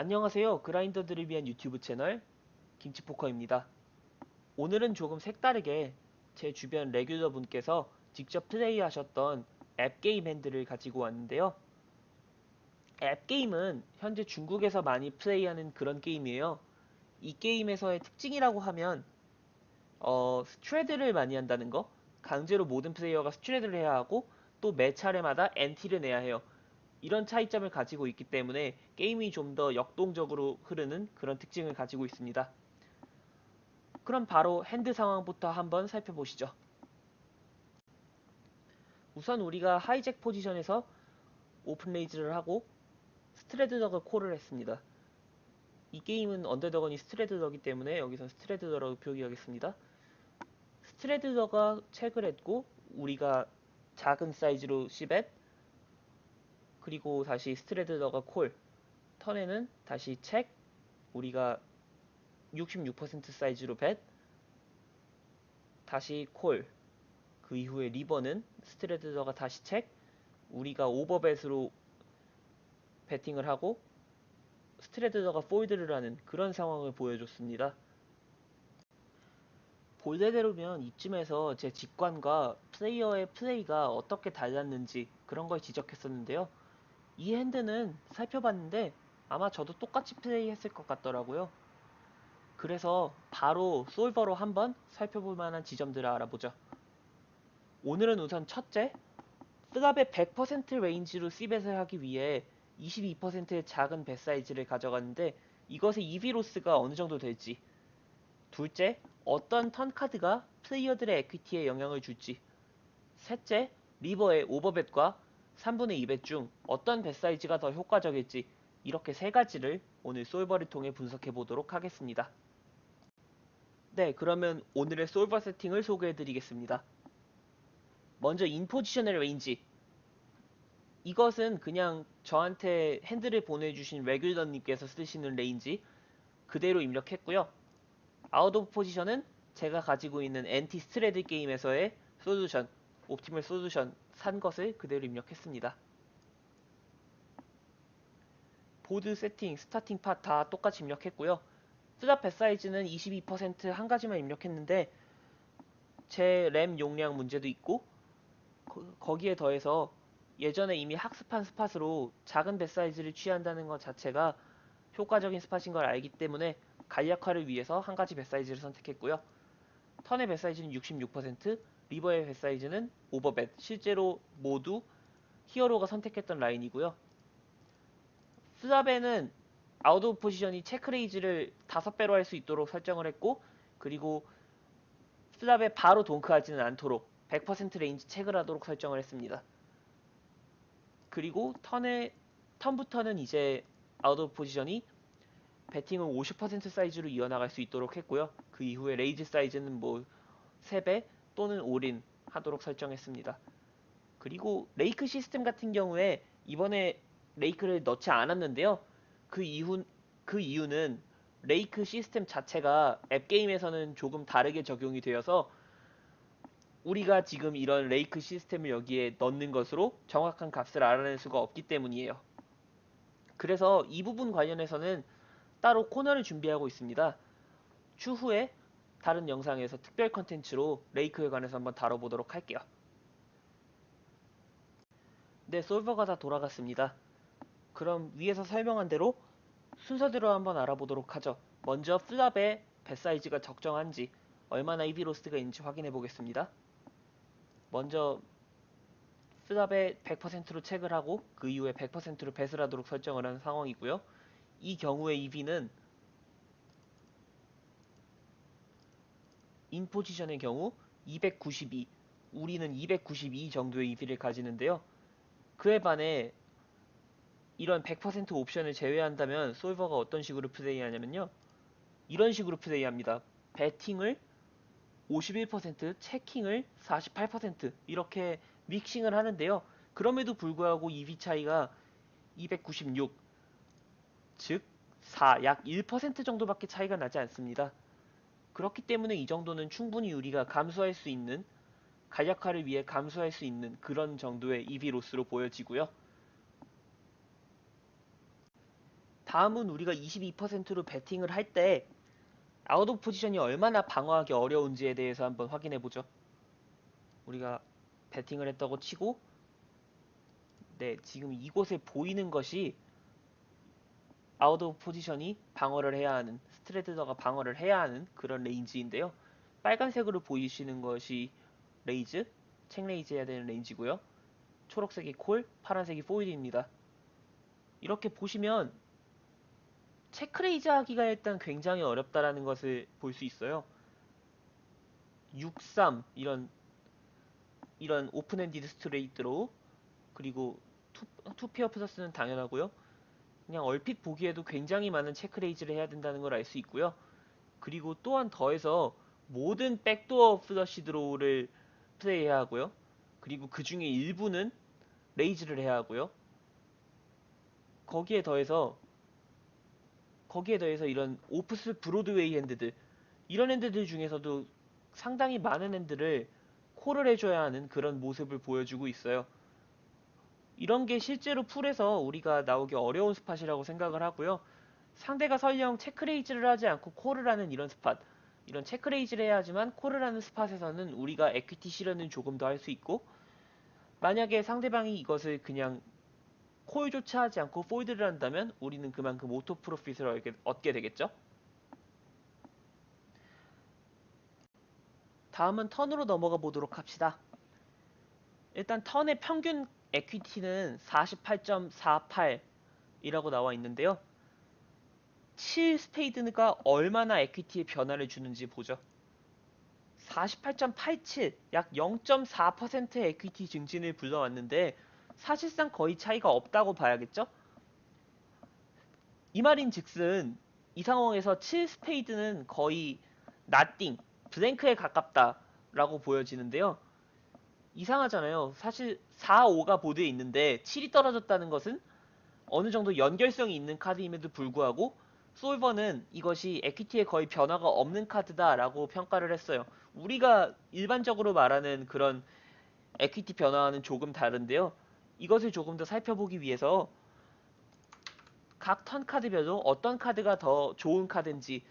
안녕하세요. 그라인더들을 위한 유튜브 채널 김치포커입니다. 오늘은 조금 색다르게 제 주변 레귤러 분께서 직접 플레이하셨던 앱게임 핸들을 가지고 왔는데요. 앱게임은 현재 중국에서 많이 플레이하는 그런 게임이에요. 이 게임에서의 특징이라고 하면 스트레드를 많이 한다는 거, 강제로 모든 플레이어가 스트레드를 해야 하고 또 매 차례마다 엔티를 내야 해요. 이런 차이점을 가지고 있기 때문에 게임이 좀 더 역동적으로 흐르는 그런 특징을 가지고 있습니다. 그럼 바로 핸드 상황부터 한번 살펴보시죠. 우선 우리가 하이잭 포지션에서 오픈 레이즈를 하고 스트레드덕을 콜을 했습니다. 이 게임은 언더더건이 스트레드더기 때문에 여기서 스트레드더라고 표기하겠습니다. 스트레드더가 체크를 했고 우리가 작은 사이즈로 C벳 그리고 다시 스트레드더가 콜 턴에는 다시 체크 우리가 66% 사이즈로 벳 다시 콜 그 이후에 리버는 스트레드더가 다시 체크 우리가 오버벳으로 배팅을 하고 스트레드더가 폴드를 하는 그런 상황을 보여줬습니다. 볼대대로면 이쯤에서 제 직관과 플레이어의 플레이가 어떻게 달랐는지 그런 걸 지적했었는데요. 이 핸드는 살펴봤는데 아마 저도 똑같이 플레이했을 것 같더라고요. 그래서 바로 솔버로 한번 살펴볼 만한 지점들을 알아보죠. 오늘은 우선 첫째, 플랍의 100% 레인지로 C벳을 하기 위해 22%의 작은 배 사이즈를 가져갔는데 이것의 EV 로스가 어느 정도 될지. 둘째, 어떤 턴 카드가 플레이어들의 에퀴티에 영향을 줄지. 셋째, 리버의 오버벳과 3분의 2벳 중 어떤 배 사이즈가 더 효과적일지. 이렇게 세 가지를 오늘 솔버를 통해 분석해 보도록 하겠습니다. 네, 그러면 오늘의 솔버 세팅을 소개해 드리겠습니다. 먼저 인포지셔널 레인지. 이것은 그냥 저한테 핸들을 보내주신 레귤러님께서 쓰시는 레인지 그대로 입력했고요. 아웃 오브 포지션은 제가 가지고 있는 엔티 스트레드 게임에서의 솔루션, 옵티멀 솔루션 산 것을 그대로 입력했습니다. 보드 세팅, 스타팅 팟 다 똑같이 입력했고요. 셋업 배 사이즈는 22%한 가지만 입력했는데 제 램 용량 문제도 있고 거기에 더해서 예전에 이미 학습한 스팟으로 작은 배 사이즈를 취한다는 것 자체가 효과적인 스팟인 걸 알기 때문에 간략화를 위해서 한 가지 배 사이즈를 선택했고요. 턴의 배 사이즈는 66%, 리버의 배 사이즈는 오버벳. 실제로 모두 히어로가 선택했던 라인이고요. 스랍에는 아웃 오브 포지션이 체크레이즈를 5배로 할 수 있도록 설정을 했고 그리고 스랍에 바로 동크하지는 않도록 100% 레인지 체크를 하도록 설정을 했습니다. 그리고 턴부터는 이제 아웃 오브 포지션이 배팅을 50% 사이즈로 이어나갈 수 있도록 했고요. 그 이후에 레이즈 사이즈는 뭐 3배 또는 올인 하도록 설정했습니다. 그리고 레이크 시스템 같은 경우에 이번에 레이크를 넣지 않았는데요. 그 이후 그 이유는 레이크 시스템 자체가 앱 게임에서는 조금 다르게 적용이 되어서 우리가 지금 이런 레이크 시스템을 여기에 넣는 것으로 정확한 값을 알아낼 수가 없기 때문이에요. 그래서 이 부분 관련해서는 따로 코너를 준비하고 있습니다. 추후에 다른 영상에서 특별 컨텐츠로 레이크에 관해서 한번 다뤄보도록 할게요. 네, 솔버가 다 돌아갔습니다. 그럼 위에서 설명한 대로 순서대로 한번 알아보도록 하죠. 먼저 플랍의 배 사이즈가 적정한지 얼마나 EV 로스트가 있는지 확인해 보겠습니다. 먼저 플랍의 100%로 체크를 하고 그 이후에 100%로 배슬 하도록 설정을 한 상황이고요. 이 경우의 EV는 인 포지션의 경우 292, 우리는 292 정도의 EV를 가지는데요. 그에 반해 이런 100% 옵션을 제외한다면 솔버가 어떤 식으로 플레이하냐면요. 이런 식으로 플레이합니다. 배팅을 51%, 체킹을 48% 이렇게 믹싱을 하는데요. 그럼에도 불구하고 EV 차이가 296, 즉 4, 약 1% 정도밖에 차이가 나지 않습니다. 그렇기 때문에 이 정도는 충분히 우리가 감수할 수 있는 간략화를 위해 감수할 수 있는 그런 정도의 EV 로스로 보여지고요. 다음은 우리가 22%로 배팅을 할 때 아웃 오브 포지션이 얼마나 방어하기 어려운지에 대해서 한번 확인해 보죠. 우리가 배팅을 했다고 치고, 네, 지금 이곳에 보이는 것이 아웃 오브 포지션이 방어를 해야 하는, 스트레드더가 방어를 해야 하는 그런 레인지인데요. 빨간색으로 보이시는 것이 레이즈, 책 레이즈 해야 되는 레인지고요. 초록색이 콜, 파란색이 포일입니다. 이렇게 보시면 체크 레이즈 하기가 일단 굉장히 어렵다라는 것을 볼 수 있어요. 6-3 이런 오픈핸디드 스트레이트로, 그리고 투페어 플러스는 당연하고요. 그냥 얼핏 보기에도 굉장히 많은 체크 레이즈를 해야 된다는 걸 알 수 있고요. 그리고 또한 더해서 모든 백도어 플러시 드로우를 플레이해야 하고요. 그리고 그 중에 일부는 레이즈를 해야 하고요. 거기에 더해서 이런 오프스 브로드웨이 핸드들, 이런 핸드들 중에서도 상당히 많은 핸드를 콜을 해줘야 하는 그런 모습을 보여주고 있어요. 이런 게 실제로 풀에서 우리가 나오기 어려운 스팟이라고 생각을 하고요. 상대가 설령 체크레이즈를 하지 않고 콜을 하는 이런 스팟, 이런 체크레이즈를 해야 하지만 콜을 하는 스팟에서는 우리가 에퀴티 실현을 조금 더 할 수 있고, 만약에 상대방이 이것을 그냥 콜조차 하지 않고 폴드를 한다면 우리는 그만큼 오토 프로핏을 얻게 되겠죠. 다음은 턴으로 넘어가 보도록 합시다. 일단 턴의 평균 에퀴티는 48.48이라고 나와 있는데요. 7 스페이드가 얼마나 에퀴티에 변화를 주는지 보죠. 48.87, 약 0.4%의 에퀴티 증진을 불러왔는데 사실상 거의 차이가 없다고 봐야겠죠? 이 말인 즉슨 이 상황에서 7 스페이드는 거의 나띵, 블랭크에 가깝다라고 보여지는데요. 이상하잖아요. 사실 4, 5가 보드에 있는데 7이 떨어졌다는 것은 어느 정도 연결성이 있는 카드임에도 불구하고 솔버는 이것이 에퀴티에 거의 변화가 없는 카드다라고 평가를 했어요. 우리가 일반적으로 말하는 그런 에퀴티 변화와는 조금 다른데요. 이것을 조금 더 살펴보기 위해서 각 턴 카드별로 어떤 카드가 더 좋은 카드인지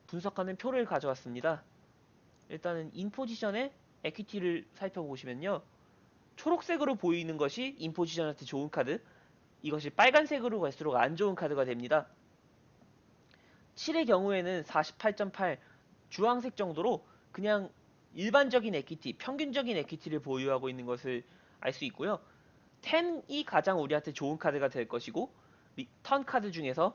분석하는 표를 가져왔습니다. 일단은 인포지션의 에퀴티를 살펴보시면요. 초록색으로 보이는 것이 인포지션한테 좋은 카드, 이것이 빨간색으로 갈수록 안 좋은 카드가 됩니다. 7의 경우에는 48.8, 주황색 정도로 그냥 일반적인 에퀴티, 평균적인 에퀴티를 보유하고 있는 것을 알 수 있고요. 10이 가장 우리한테 좋은 카드가 될 것이고, 턴 카드 중에서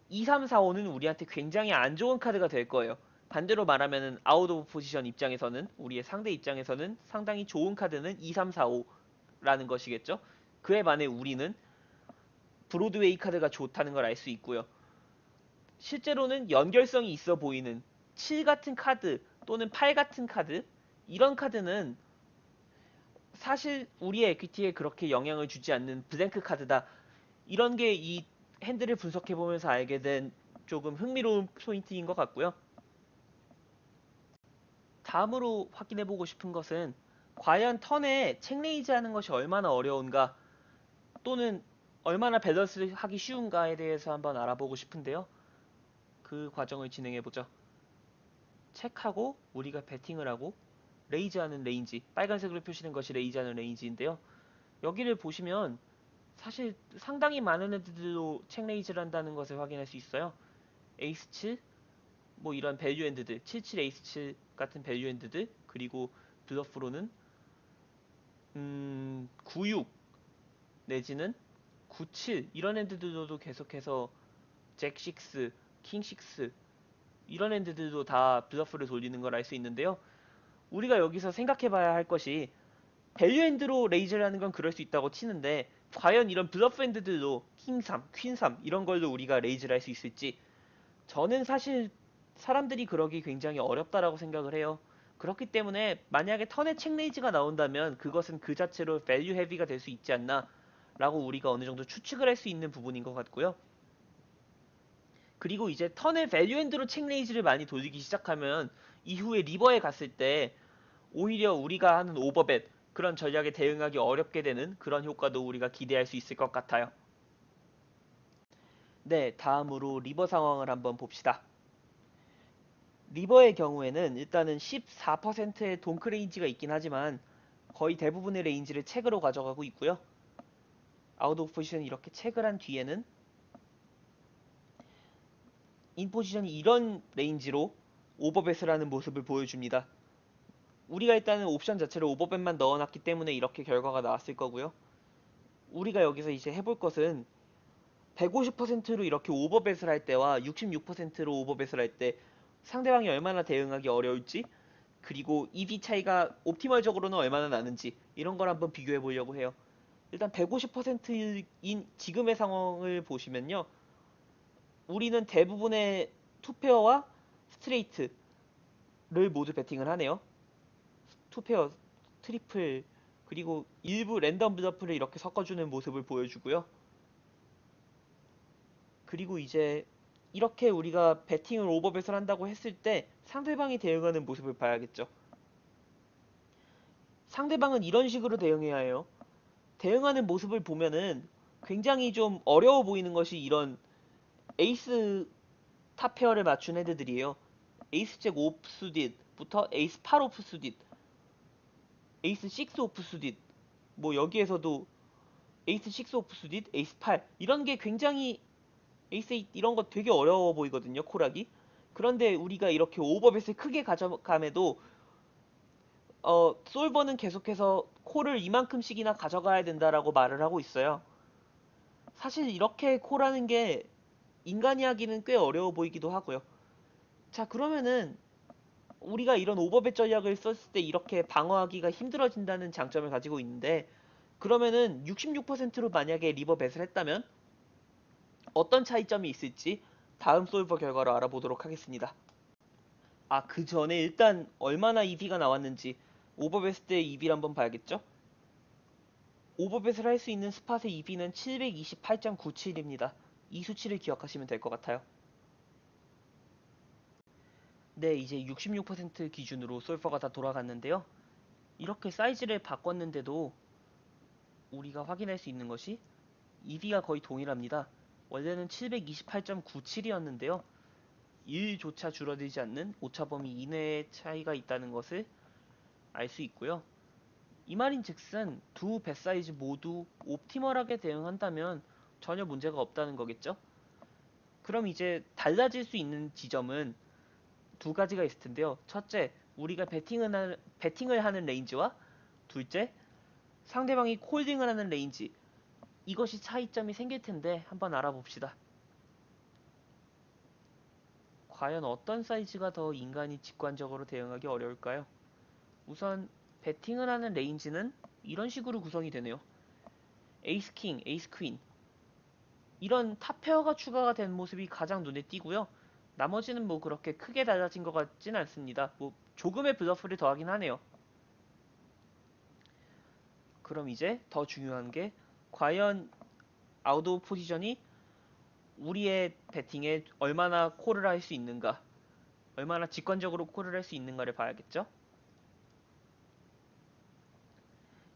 2, 3, 4, 5는 우리한테 굉장히 안 좋은 카드가 될 거예요. 반대로 말하면은 아웃 오브 포지션 입장에서는, 우리의 상대 입장에서는 상당히 좋은 카드는 2, 3, 4, 5라는 것이겠죠. 그에 반해 우리는 브로드웨이 카드가 좋다는 걸 알 수 있고요. 실제로는 연결성이 있어 보이는 7 같은 카드 또는 8 같은 카드, 이런 카드는 사실 우리의 에퀴티에 그렇게 영향을 주지 않는 블랭크 카드다. 이런 게 이 핸들을 분석해보면서 알게 된 조금 흥미로운 포인트인 것 같고요. 다음으로 확인해보고 싶은 것은 과연 턴에 책레이즈 하는 것이 얼마나 어려운가, 또는 얼마나 밸런스를 하기 쉬운가에 대해서 한번 알아보고 싶은데요. 그 과정을 진행해보죠. 체크하고 우리가 배팅을 하고 레이즈하는 레인지, 빨간색으로 표시된 것이 레이즈하는 레인지인데요. 여기를 보시면 사실 상당히 많은 애들도 책 레이즈를 한다는 것을 확인할 수 있어요. 에이스 7, 뭐 이런 밸류 핸드들, 77 에이스 7 같은 밸류 핸드들, 그리고 블러프로는 96 내지는 97 이런 핸드들도 계속해서 잭 6, 킹 6 이런 핸드들도 다 블러프를 돌리는 걸 알 수 있는데요. 우리가 여기서 생각해봐야 할 것이, 밸류 핸드로 레이즈를 하는 건 그럴 수 있다고 치는데 과연 이런 블러프 핸드들도 킹 3, 퀸 3 이런 걸로 우리가 레이즈를 할 수 있을지, 저는 사실 사람들이 그러기 굉장히 어렵다라고 생각을 해요. 그렇기 때문에 만약에 턴에 책 레이즈가 나온다면 그것은 그 자체로 밸류 헤비가 될 수 있지 않나 라고 우리가 어느 정도 추측을 할 수 있는 부분인 것 같고요. 그리고 이제 턴에 밸류 핸드로 책 레이즈를 많이 돌리기 시작하면 이후에 리버에 갔을 때 오히려 우리가 하는 오버벳, 그런 전략에 대응하기 어렵게 되는 그런 효과도 우리가 기대할 수 있을 것 같아요. 네, 다음으로 리버 상황을 한번 봅시다. 리버의 경우에는 일단은 14%의 동크 레인지가 있긴 하지만 거의 대부분의 레인지를 체크로 가져가고 있고요. 아웃 오브 포지션이 이렇게 체크를 한 뒤에는 인 포지션이 이런 레인지로 오버벳을 하는 모습을 보여줍니다. 우리가 일단은 옵션 자체를 오버벳만 넣어놨기 때문에 이렇게 결과가 나왔을 거고요. 우리가 여기서 이제 해볼 것은 150%로 이렇게 오버벳을 할 때와 66%로 오버벳을 할 때 상대방이 얼마나 대응하기 어려울지, 그리고 EV 차이가 옵티멀적으로는 얼마나 나는지 이런 걸 한번 비교해 보려고 해요. 일단 150%인 지금의 상황을 보시면요. 우리는 대부분의 투페어와 스트레이트를 모두 베팅을 하네요. 투페어, 트리플, 그리고 일부 랜덤 블러프를 이렇게 섞어주는 모습을 보여주고요. 그리고 이제 이렇게 우리가 배팅을 오버벳을 한다고 했을 때 상대방이 대응하는 모습을 봐야겠죠. 상대방은 이런 식으로 대응해야 해요. 대응하는 모습을 보면은 굉장히 좀 어려워 보이는 것이 이런 에이스 탑 페어를 맞춘 헤드들이에요. 에이스 잭 오프수딧부터 에이스 8 오프수딧, 에이스 6 오프수딧, 뭐 여기에서도 에이스 6 오프수딧, 에이스 8 이런 게 굉장히 에이스 8 이런 거 되게 어려워 보이거든요, 콜하기. 그런데 우리가 이렇게 오버벳을 크게 가져감에도 솔버는 계속해서 콜을 이만큼씩이나 가져가야 된다라고 말을 하고 있어요. 사실 이렇게 콜하는 게 인간이 하기는 꽤 어려워 보이기도 하고요. 자, 그러면은 우리가 이런 오버벳 전략을 썼을 때 이렇게 방어하기가 힘들어진다는 장점을 가지고 있는데, 그러면은 66%로 만약에 리버벳을 했다면 어떤 차이점이 있을지 다음 솔버 결과로 알아보도록 하겠습니다. 아, 그 전에 일단 얼마나 EV가 나왔는지 오버벳 때 EV를 한번 봐야겠죠? 오버벳을 할 수 있는 스팟의 EV는 728.97입니다. 이 수치를 기억하시면 될 것 같아요. 네, 이제 66% 기준으로 솔퍼가 다 돌아갔는데요. 이렇게 사이즈를 바꿨는데도 우리가 확인할 수 있는 것이 EV가 거의 동일합니다. 원래는 728.97이었는데요. 1조차 줄어들지 않는 오차 범위 이내의 차이가 있다는 것을 알 수 있고요. 이 말인즉슨 두 배 사이즈 모두 옵티멀하게 대응한다면 전혀 문제가 없다는 거겠죠? 그럼 이제 달라질 수 있는 지점은 두 가지가 있을 텐데요. 첫째, 우리가 배팅을 하는 레인지와 둘째, 상대방이 콜딩을 하는 레인지, 이것이 차이점이 생길 텐데 한번 알아봅시다. 과연 어떤 사이즈가 더 인간이 직관적으로 대응하기 어려울까요? 우선 배팅을 하는 레인지는 이런 식으로 구성이 되네요. 에이스 킹, 에이스 퀸, 이런 탑 페어가 추가가 된 모습이 가장 눈에 띄고요. 나머지는 뭐 그렇게 크게 달라진 것 같진 않습니다. 뭐 조금의 블러프를 더하긴 하네요. 그럼 이제 더 중요한 게 과연 아웃 오브 포지션이 우리의 배팅에 얼마나 콜을 할 수 있는가, 얼마나 직관적으로 콜을 할 수 있는가를 봐야겠죠.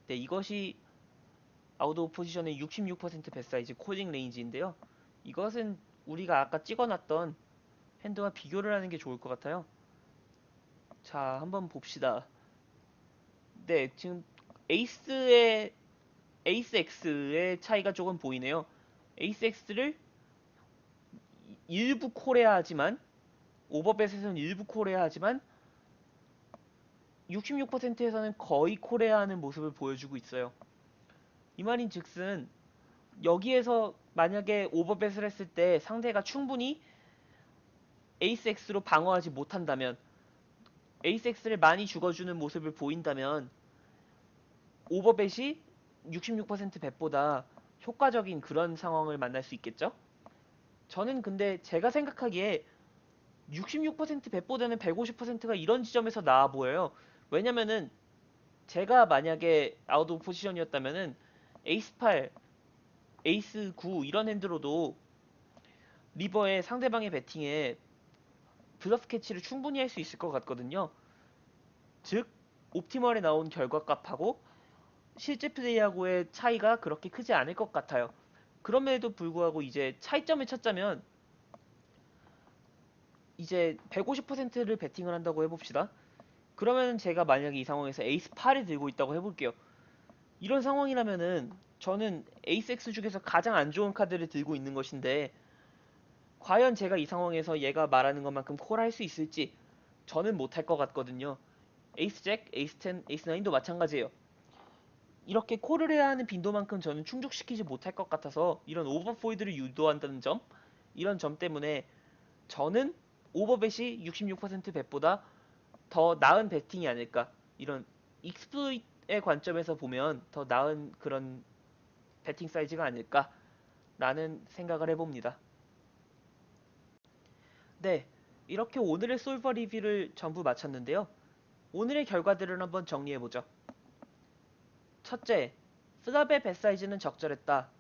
네, 이것이 아웃 오브 포지션의 66% 뱃사이즈 콜링 레인지인데요. 이것은 우리가 아까 찍어놨던 핸드와 비교를 하는 게 좋을 것 같아요. 자, 한번 봅시다. 네, 지금 에이스의 에이스 X의 차이가 조금 보이네요. 에이스 X를 일부 콜해야 하지만 오버벳에서는 일부 콜해야 하지만 66%에서는 거의 콜해야 하는 모습을 보여주고 있어요. 이 말인즉슨 여기에서 만약에 오버벳을 했을 때 상대가 충분히 에이스 X로 방어하지 못한다면, 에이스 X를 많이 죽어주는 모습을 보인다면 오버벳이 66% 뱃보다 효과적인 그런 상황을 만날 수 있겠죠? 저는 근데 제가 생각하기에 66% 뱃보다는 150%가 이런 지점에서 나아 보여요. 왜냐면은 제가 만약에 아웃 오브 포지션이었다면은 에이스 8, 에이스 9 이런 핸드로도 리버의 상대방의 배팅에 블러프 캐치를 충분히 할 수 있을 것 같거든요. 즉 옵티멀에 나온 결과값하고 실제 플레이하고의 차이가 그렇게 크지 않을 것 같아요. 그럼에도 불구하고 이제 차이점을 찾자면 이제 150%를 베팅을 한다고 해봅시다. 그러면 제가 만약에 이 상황에서 에이스 8을 들고 있다고 해볼게요. 이런 상황이라면은 저는 에이스 X 중에서 가장 안 좋은 카드를 들고 있는 것인데 과연 제가 이 상황에서 얘가 말하는 것만큼 콜할 수 있을지 저는 못할 것 같거든요. 에이스 잭, 에이스 10, 에이스 9도 마찬가지예요. 이렇게 콜을 해야 하는 빈도만큼 저는 충족시키지 못할 것 같아서 이런 오버포이드를 유도한다는 점, 이런 점 때문에 저는 오버벳이 66% 벳보다 더 나은 배팅이 아닐까. 이런 익스플로it의 관점에서 보면 더 나은 그런 배팅 사이즈가 아닐까라는 생각을 해봅니다. 네, 이렇게 오늘의 솔버 리뷰를 전부 마쳤는데요. 오늘의 결과들을 한번 정리해보죠. 첫째, 플랍의 배 사이즈는 적절했다.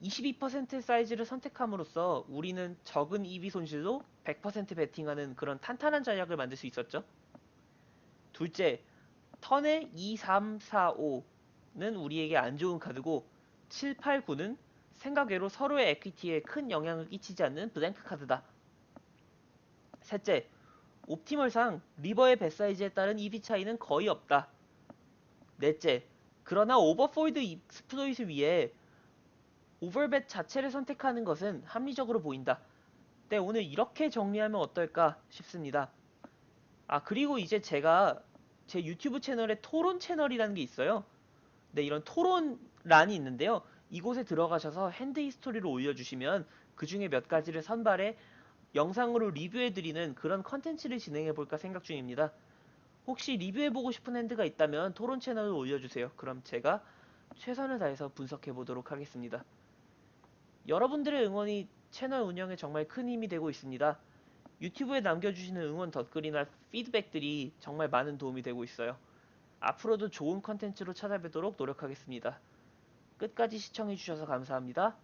22% 사이즈를 선택함으로써 우리는 적은 EV 손실로 100% 베팅하는 그런 탄탄한 전략을 만들 수 있었죠. 둘째, 턴의 2, 3, 4, 5는 우리에게 안 좋은 카드고 7, 8, 9는 생각외로 서로의 에퀴티에 큰 영향을 끼치지 않는 블랭크 카드다. 셋째, 옵티멀상 리버의 배 사이즈에 따른 EV 차이는 거의 없다. 넷째, 그러나 오버폴드 익스플로이트 위에 오버벳 자체를 선택하는 것은 합리적으로 보인다. 네, 오늘 이렇게 정리하면 어떨까 싶습니다. 아, 그리고 이제 제가 제 유튜브 채널에 토론 채널이라는 게 있어요. 네, 이런 토론란이 있는데요. 이곳에 들어가셔서 핸드 히스토리를 올려주시면 그 중에 몇 가지를 선발해 영상으로 리뷰해드리는 그런 컨텐츠를 진행해볼까 생각 중입니다. 혹시 리뷰해보고 싶은 핸드가 있다면 토론 채널을 올려주세요. 그럼 제가 최선을 다해서 분석해보도록 하겠습니다. 여러분들의 응원이 채널 운영에 정말 큰 힘이 되고 있습니다. 유튜브에 남겨주시는 응원 댓글이나 피드백들이 정말 많은 도움이 되고 있어요. 앞으로도 좋은 컨텐츠로 찾아뵙도록 노력하겠습니다. 끝까지 시청해주셔서 감사합니다.